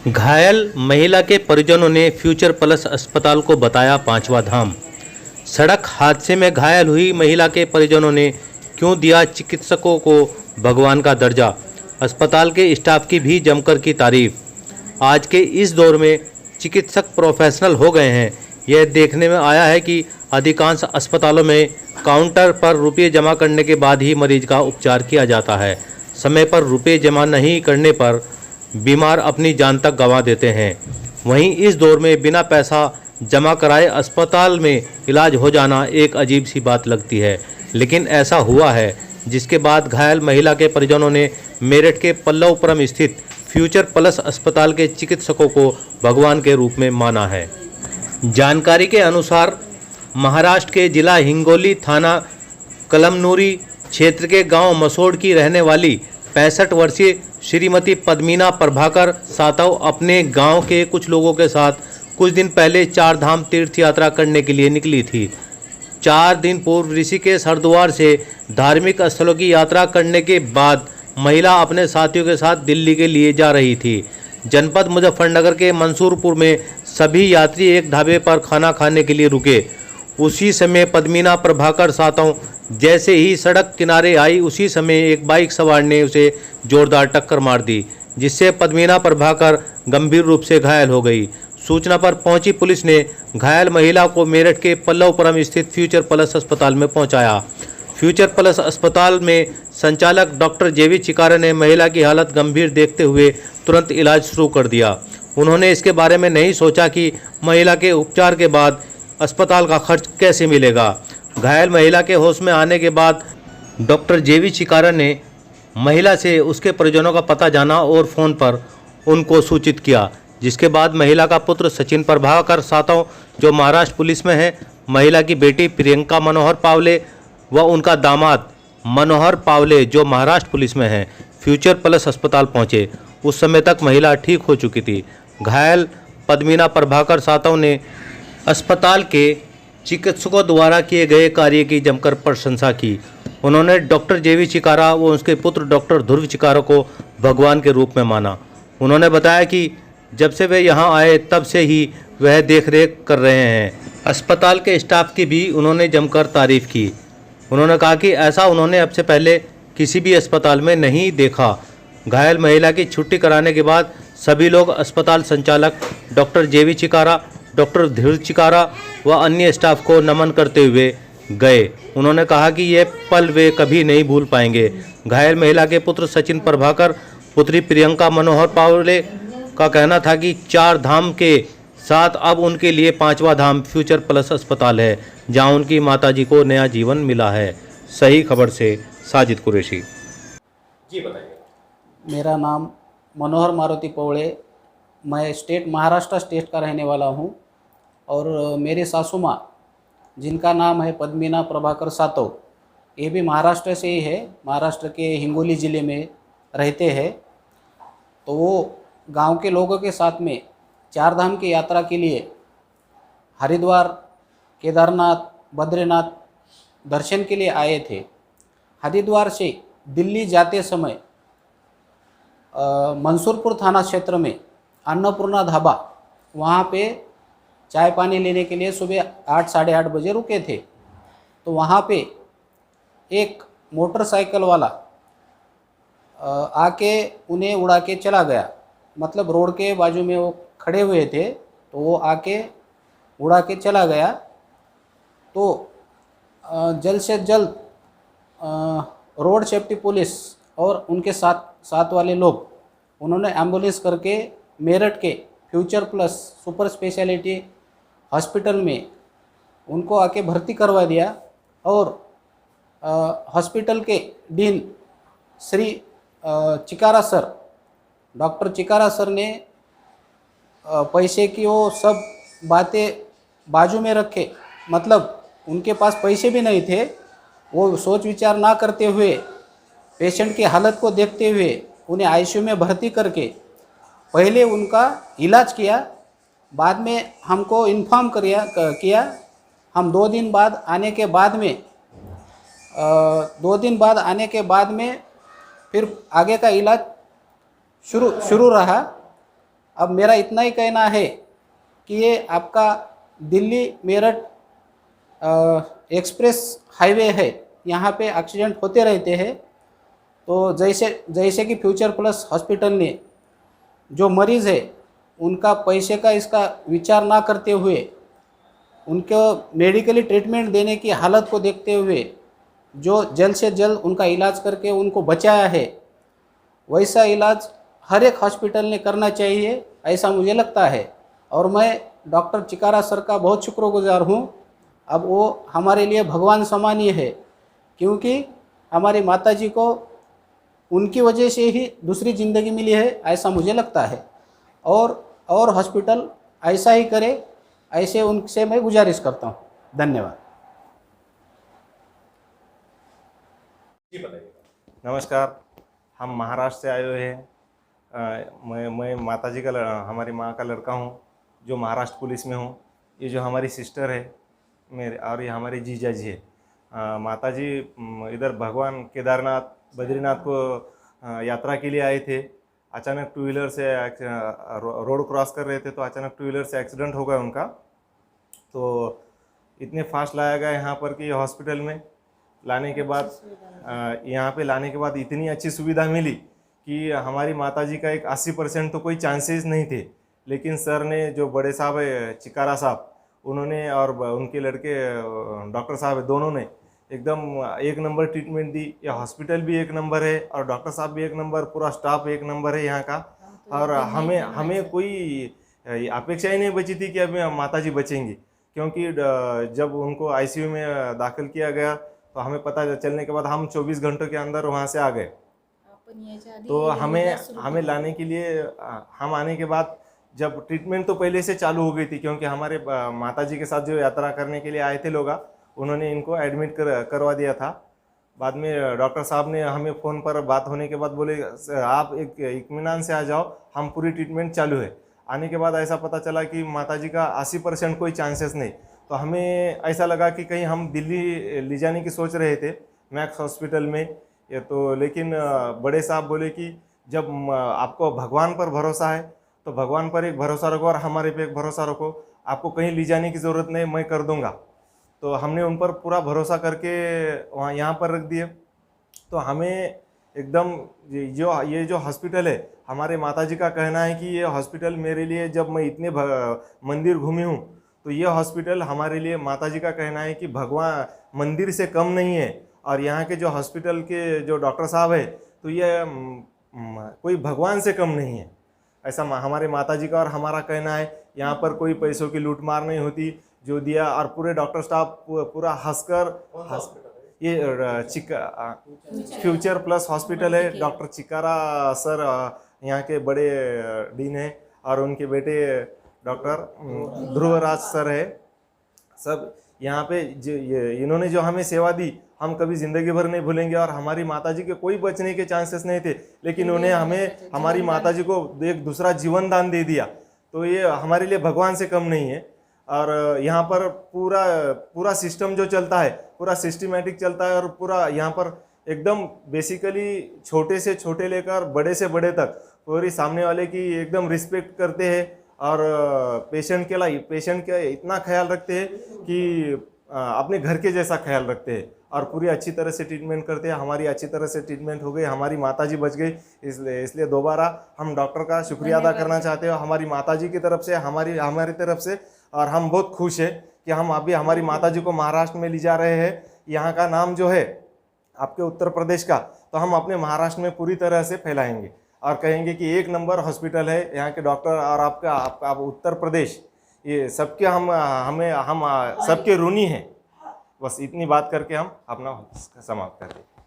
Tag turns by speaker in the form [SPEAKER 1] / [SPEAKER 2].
[SPEAKER 1] घायल महिला के परिजनों ने फ्यूचर प्लस अस्पताल को बताया पांचवा धाम। सड़क हादसे में घायल हुई महिला के परिजनों ने क्यों दिया चिकित्सकों को भगवान का दर्जा, अस्पताल के स्टाफ की भी जमकर की तारीफ। आज के इस दौर में चिकित्सक प्रोफेशनल हो गए हैं। यह देखने में आया है कि अधिकांश अस्पतालों में काउंटर पर रुपये जमा करने के बाद ही मरीज का उपचार किया जाता है। समय पर रुपये जमा नहीं करने पर बीमार अपनी जान तक गंवा देते हैं। वहीं इस दौर में बिना पैसा जमा कराए अस्पताल में इलाज हो जाना एक अजीब सी बात लगती है, लेकिन ऐसा हुआ है, जिसके बाद घायल महिला के परिजनों ने मेरठ के पल्लवपुरम स्थित फ्यूचर प्लस अस्पताल के चिकित्सकों को भगवान के रूप में माना है। जानकारी के अनुसार महाराष्ट्र के जिला हिंगोली थाना कलमनुरी क्षेत्र के गांव मसोड़ की रहने वाली 65 वर्षीय श्रीमती पद्मिना प्रभाकर सातव अपने गांव के कुछ लोगों के साथ कुछ दिन पहले 4 धाम तीर्थ यात्रा करने के लिए निकली थी। 4 दिन पूर्व ऋषिकेश हरिद्वार से धार्मिक स्थलों की यात्रा करने के बाद महिला अपने साथियों के साथ दिल्ली के लिए जा रही थी। जनपद मुजफ्फरनगर के मंसूरपुर में सभी यात्री एक ढाबे पर खाना खाने के लिए रुके। उसी समय पद्मिना प्रभाकर सातव जैसे ही सड़क किनारे आई, उसी समय एक बाइक सवार ने उसे जोरदार टक्कर मार दी, जिससे पद्मिना प्रभाकर गंभीर रूप से घायल हो गई। सूचना पर पहुंची पुलिस ने घायल महिला को मेरठ के पल्लवपुरम स्थित फ्यूचर प्लस अस्पताल में पहुंचाया। फ्यूचर प्लस अस्पताल में संचालक डॉक्टर जेवी चिकारा ने महिला की हालत गंभीर देखते हुए तुरंत इलाज शुरू कर दिया। उन्होंने इसके बारे में नहीं सोचा कि महिला के उपचार के बाद अस्पताल का खर्च कैसे मिलेगा। घायल महिला के होश में आने के बाद डॉक्टर जेवी चिकारा ने महिला से उसके परिजनों का पता जाना और फ़ोन पर उनको सूचित किया, जिसके बाद महिला का पुत्र सचिन प्रभाकर सातव जो महाराष्ट्र पुलिस में है, महिला की बेटी प्रियंका मनोहर पावले व उनका दामाद मनोहर पावले जो महाराष्ट्र पुलिस में है, फ्यूचर प्लस अस्पताल पहुंचे। उस समय तक महिला ठीक हो चुकी थी। घायल पद्मिना प्रभाकर सातव ने अस्पताल के चिकित्सकों द्वारा किए गए कार्य की जमकर प्रशंसा की। उन्होंने डॉक्टर जेवी चिकारा व उसके पुत्र डॉक्टर ध्रुव चिकारा को भगवान के रूप में माना। उन्होंने बताया कि जब से वे यहां आए तब से ही वह देखरेख कर रहे हैं। अस्पताल के स्टाफ की भी उन्होंने जमकर तारीफ की। उन्होंने कहा कि ऐसा उन्होंने अब से पहले किसी भी अस्पताल में नहीं देखा। घायल महिला की छुट्टी कराने के बाद सभी लोग अस्पताल संचालक डॉक्टर जेवी चिकारा, डॉक्टर ध्रुव चिकारा व अन्य स्टाफ को नमन करते हुए गए। उन्होंने कहा कि ये पल वे कभी नहीं भूल पाएंगे। घायल महिला के पुत्र सचिन प्रभाकर, पुत्री प्रियंका मनोहर पावले का कहना था कि 4 धाम के साथ अब उनके लिए 5वां धाम फ्यूचर प्लस अस्पताल है, जहां उनकी माताजी को नया जीवन मिला है। सही खबर से साजिद कुरैशी।
[SPEAKER 2] जी बताइए।
[SPEAKER 3] मेरा नाम मनोहर मारुति पवड़े, मैं महाराष्ट्र स्टेट का रहने वाला हूँ और मेरी सासू माँ जिनका नाम है पद्मिना प्रभाकर सातव, ये भी महाराष्ट्र से ही है, महाराष्ट्र के हिंगोली ज़िले में रहते हैं। तो वो गांव के लोगों के साथ में 4 धाम की यात्रा के लिए हरिद्वार, केदारनाथ, बद्रीनाथ दर्शन के लिए आए थे। हरिद्वार से दिल्ली जाते समय मंसूरपुर थाना क्षेत्र में अन्नपूर्णा ढाबा, वहाँ पे चाय पानी लेने के लिए सुबह 8 साढ़े 8 बजे रुके थे। तो वहाँ पे एक मोटरसाइकिल वाला आके उन्हें उड़ा के चला गया। मतलब रोड के बाजू में वो खड़े हुए थे, तो वो आके उड़ा के चला गया। तो जल्द से जल्द रोड सेफ्टी पुलिस और उनके साथ वाले लोग उन्होंने एम्बुलेंस करके मेरठ के future plus super speciality hospital में उनको आके भर्ती करवा दिया। और हॉस्पिटल के dean Shri चिकारा sir, doctor चिकारा sir ने पैसे की वो सब बातें बाजू में रखे, मतलब उनके पास पैसे भी नहीं थे। वो सोच विचार ना करते हुए पेशेंट की हालत को देखते हुए उन्हें आईसीयू में भर्ती करके पहले उनका इलाज किया। बाद में हमको इन्फॉर्म किया। हम 2 दिन बाद आने के बाद में फिर आगे का इलाज शुरू रहा। अब मेरा इतना ही कहना है कि ये आपका दिल्ली मेरठ एक्सप्रेस हाईवे है, यहाँ पे एक्सीडेंट होते रहते हैं। तो जैसे कि फ्यूचर प्लस हॉस्पिटल ने जो मरीज़ है उनका पैसे का इसका विचार ना करते हुए उनको मेडिकली ट्रीटमेंट देने की हालत को देखते हुए जो जल्द से जल्द उनका इलाज करके उनको बचाया है, वैसा इलाज हर एक हॉस्पिटल ने करना चाहिए, ऐसा मुझे लगता है। और मैं डॉक्टर चिकारा सर का बहुत शुक्रगुजार हूँ। अब वो हमारे लिए भगवान समान ही है, क्योंकि हमारी माताजी को उनकी वजह से ही दूसरी ज़िंदगी मिली है, ऐसा मुझे लगता है। और हॉस्पिटल ऐसा ही करे, ऐसे उनसे मैं गुजारिश करता हूँ। धन्यवाद।
[SPEAKER 2] जी बताइए।
[SPEAKER 4] नमस्कार, हम महाराष्ट्र से आए हुए हैं। मैं माताजी का हमारी माँ का लड़का हूँ जो महाराष्ट्र पुलिस में हूँ। ये जो हमारी सिस्टर है मेरे, और ये हमारी जीजा जी है। माताजी इधर भगवान केदारनाथ बद्रीनाथ को यात्रा के लिए आए थे। अचानक टू व्हीलर से रोड क्रॉस कर रहे थे तो अचानक टू व्हीलर से एक्सीडेंट हो गया उनका। तो इतने फास्ट लाया गया यहाँ पर कि हॉस्पिटल में लाने के बाद यहाँ पे लाने के बाद इतनी अच्छी सुविधा मिली कि हमारी माताजी का एक 80% तो कोई चांसेस नहीं थे। लेकिन सर ने, जो बड़े साहब है चिकारा साहब, उन्होंने और उनके लड़के डॉक्टर साहब है, दोनों ने एकदम एक नंबर ट्रीटमेंट दी। यह हॉस्पिटल भी एक नंबर है और डॉक्टर साहब भी एक नंबर, पूरा स्टाफ एक नंबर है यहाँ का। और हमें कोई अपेक्षा ही नहीं बची थी कि अभी माताजी बचेंगी, क्योंकि जब उनको आईसीयू में दाखिल किया गया तो हमें पता चलने के बाद हम 24 घंटों के अंदर वहाँ से आ गए। तो हमें लाने के लिए, हम आने के बाद जब ट्रीटमेंट तो पहले से चालू हो गई थी, क्योंकि हमारे माताजी के साथ जो यात्रा करने के लिए आए थे लोग, उन्होंने इनको एडमिट करवा दिया था। बाद में डॉक्टर साहब ने हमें फ़ोन पर बात होने के बाद बोले आप एक इत्मीनान से आ जाओ, हम पूरी ट्रीटमेंट चालू है। आने के बाद ऐसा पता चला कि माताजी का 80% कोई चांसेस नहीं। तो हमें ऐसा लगा कि कहीं हम दिल्ली ले जाने की सोच रहे थे मैक्स हॉस्पिटल में, ये तो, लेकिन बड़े साहब बोले कि जब आपको भगवान पर भरोसा है तो भगवान पर एक भरोसा रखो और हमारे पे एक भरोसा रखो, आपको कहीं ले जाने की ज़रूरत नहीं, मैं कर दूंगा। तो हमने उन पर पूरा भरोसा करके वहाँ यहाँ पर रख दिए। तो हमें एकदम ये जो हॉस्पिटल है, हमारे माताजी का कहना है कि ये हॉस्पिटल मेरे लिए, जब मैं इतने मंदिर घूमी हूँ तो ये हॉस्पिटल हमारे लिए, माताजी का कहना है कि भगवान मंदिर से कम नहीं है। और यहाँ के जो हॉस्पिटल के जो डॉक्टर साहब है तो ये कोई भगवान से कम नहीं है, ऐसा हमारे माताजी का और हमारा कहना है। यहाँ पर कोई पैसों की लूटमार नहीं होती, जो दिया, और पूरे डॉक्टर स्टाफ पूरा हंसकर ये फ्यूचर प्लस हॉस्पिटल है। डॉक्टर चिकारा सर यहाँ के बड़े डीन हैं और उनके बेटे डॉक्टर ध्रुवराज सर है। सब यहाँ पे इन्होंने जो हमें सेवा दी हम कभी ज़िंदगी भर नहीं भूलेंगे। और हमारी माताजी के कोई बचने के चांसेस नहीं थे, लेकिन उन्हें हमें हमारी माताजी को एक दूसरा जीवन दान दे दिया। तो ये हमारे लिए भगवान से कम नहीं है। और यहाँ पर पूरा सिस्टम जो चलता है, पूरा सिस्टमेटिक चलता है। और पूरा यहाँ पर एकदम बेसिकली छोटे से छोटे लेकर बड़े से बड़े तक पूरी सामने वाले की एकदम रिस्पेक्ट करते हैं। और पेशेंट का इतना ख्याल रखते हैं कि अपने घर के जैसा ख्याल रखते हैं। और पूरी अच्छी तरह से ट्रीटमेंट करते हैं। हमारी अच्छी तरह से ट्रीटमेंट हो गई, हमारी माताजी बच गई। इसलिए दोबारा हम डॉक्टर का शुक्रिया अदा करना चाहते हैं, हमारी माताजी की तरफ से, हमारी तरफ से। और हम बहुत खुश हैं कि हम अभी हमारी माताजी को महाराष्ट्र में ले जा रहे हैं। यहाँ का नाम जो है आपके उत्तर प्रदेश का, तो हम अपने महाराष्ट्र में पूरी तरह से फैलाएंगे और कहेंगे कि एक नंबर हॉस्पिटल है यहाँ के डॉक्टर। और आपका उत्तर प्रदेश, ये सबके हम सबके ऋणी हैं। बस इतनी बात करके हम अपना समाप्त करते हैं।